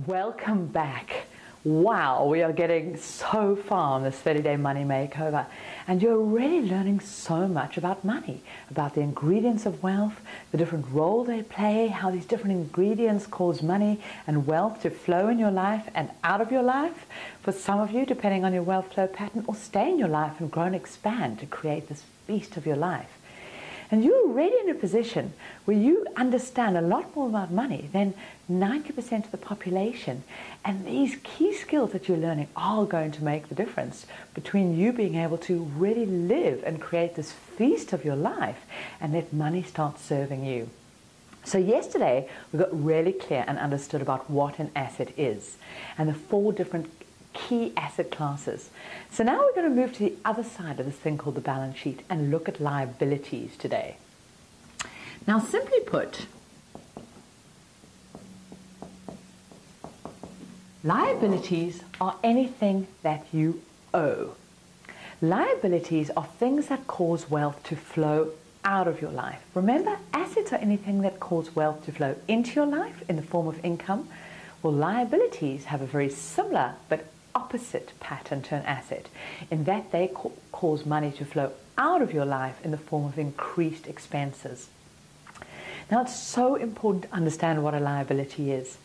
Welcome back. Wow, we are getting so far on this 30-day money makeover, and you're already learning so much about money, about the ingredients of wealth, the different role they play, how these different ingredients cause money and wealth to flow in your life and out of your life. For some of you, depending on your wealth flow pattern, or stay in your life and grow and expand to create this feast of your life. And you're already in a position where you understand a lot more about money than 90% of the population. And these key skills that you're learning are going to make the difference between you being able to really live and create this feast of your life and let money start serving you. So yesterday, we got really clear and understood about what an asset is and the 4 different key asset classes. So now we're going to move to the other side of this thing called the balance sheet and look at liabilities today. Now, simply put, liabilities are anything that you owe. Liabilities are things that cause wealth to flow out of your life. Remember, assets are anything that cause wealth to flow into your life in the form of income. Well, liabilities have a very similar but opposite pattern to an asset in that they cause money to flow out of your life in the form of increased expenses. Now, it's so important to understand what a liability is.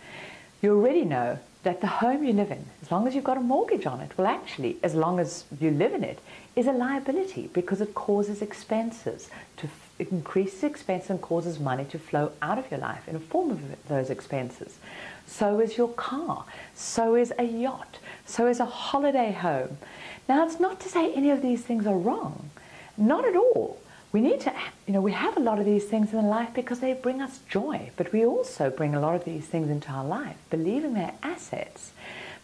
You already know that the home you live in, as long as you've got a mortgage on it, well, actually, as long as you live in it, is a liability because it causes expenses to increase expense and causes money to flow out of your life in the form of those expenses. So is your car, so is a yacht, so is a holiday home. Now, it's not to say any of these things are wrong, not at all. We need to, we have a lot of these things in life because they bring us joy, but we also bring a lot of these things into our life, believing they're assets,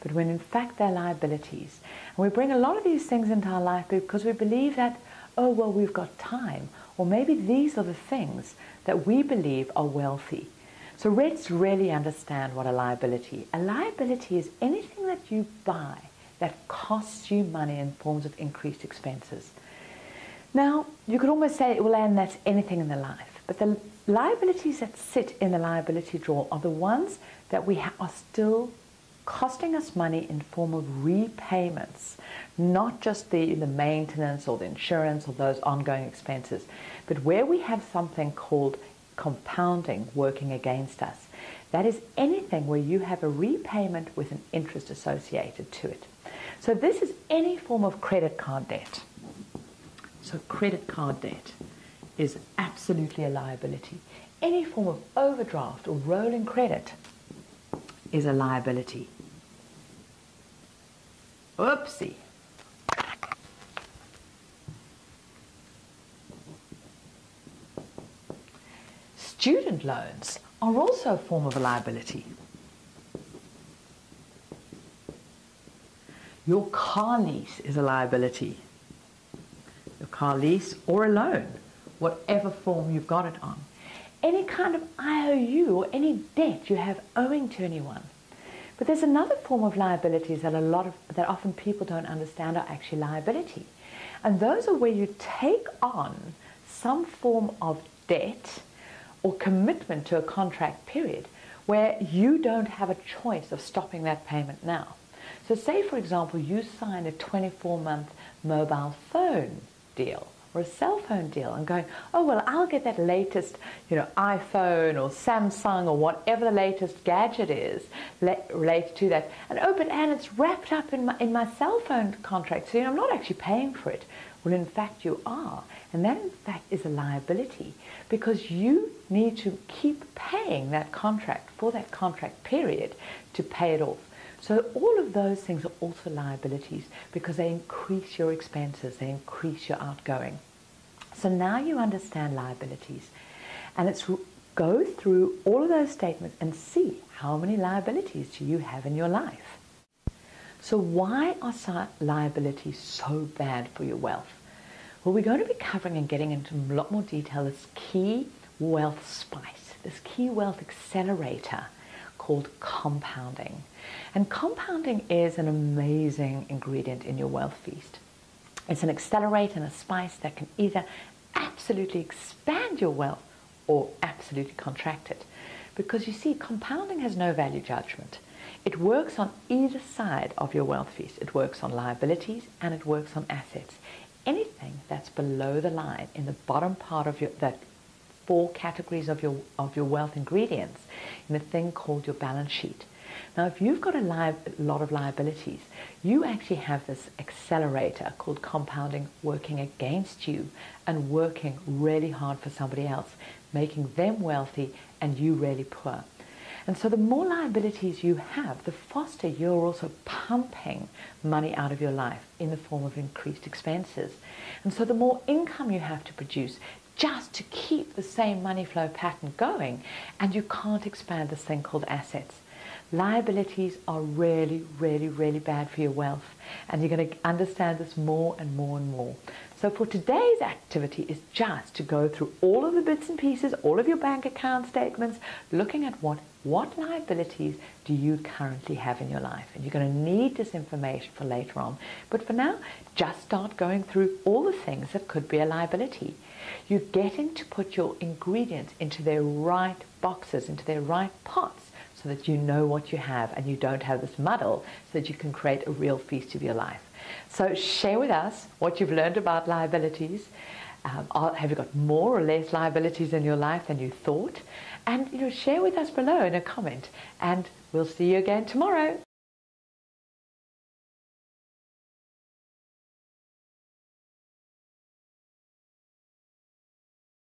but when in fact they're liabilities. And we bring a lot of these things into our life because we believe that, oh, well, we've got time, or maybe these are the things that we believe are wealthy. So let's really understand what a liability. A liability is anything that you buy that costs you money in forms of increased expenses. Now, you could almost say, well, and that's anything in the life. But the liabilities that sit in the liability drawer are the ones that are still costing us money in form of repayments, not just the maintenance or the insurance or those ongoing expenses, but where we have something called compounding working against us. That is anything where you have a repayment with an interest associated to it. So this is any form of credit card debt. So credit card debt is absolutely a liability. Any form of overdraft or rolling credit is a liability. Oopsie. Student loans are also a form of a liability. Your car lease is a liability. Your car lease or a loan, whatever form you've got it on. Any kind of IOU or any debt you have owing to anyone. But there's another form of liabilities that often people don't understand are actually liability. And those are where you take on some form of debt or commitment to a contract period where you don't have a choice of stopping that payment now. So say, for example, you sign a 24-month mobile phone deal or a cell phone deal and going, oh, well, I'll get that latest, iPhone or Samsung or whatever the latest gadget is related to that. And it's wrapped up in my cell phone contract, so I'm not actually paying for it. Well, in fact, you are. And that, in fact, is a liability because you need to keep paying that contract for that contract period to pay it off. So all of those things are also liabilities because they increase your expenses, they increase your outgoing. So now you understand liabilities, and it's go through all of those statements and see how many liabilities do you have in your life. So why are liabilities so bad for your wealth? Well, we're going to be covering and getting into a lot more detail this key wealth spice, this key wealth accelerator called compounding. And compounding is an amazing ingredient in your wealth feast. It's an accelerator and a spice that can either absolutely expand your wealth or absolutely contract it. Because you see, compounding has no value judgment. It works on either side of your wealth feast. It works on liabilities and it works on assets. Anything that's below the line in the bottom part of that 4 categories of your wealth ingredients in a thing called your balance sheet. Now, if you've got a lot of liabilities, you actually have this accelerator called compounding working against you and working really hard for somebody else, making them wealthy and you really poor. And so the more liabilities you have, the faster you're also pumping money out of your life in the form of increased expenses. And so the more income you have to produce just to keep the same money flow pattern going, and you can't expand this thing called assets. Liabilities are really, really, really bad for your wealth, and you're going to understand this more and more and more. So for today's activity is just to go through all of the bits and pieces, all of your bank account statements, looking at what liabilities do you currently have in your life. And you're going to need this information for later on. But for now, just start going through all the things that could be a liability. You're getting to put your ingredients into their right boxes, into their right pots, so that you know what you have and you don't have this muddle, so that you can create a real feast of your life. So share with us what you've learned about liabilities. Have you got more or less liabilities in your life than you thought? And share with us below in a comment, and we'll see you again tomorrow.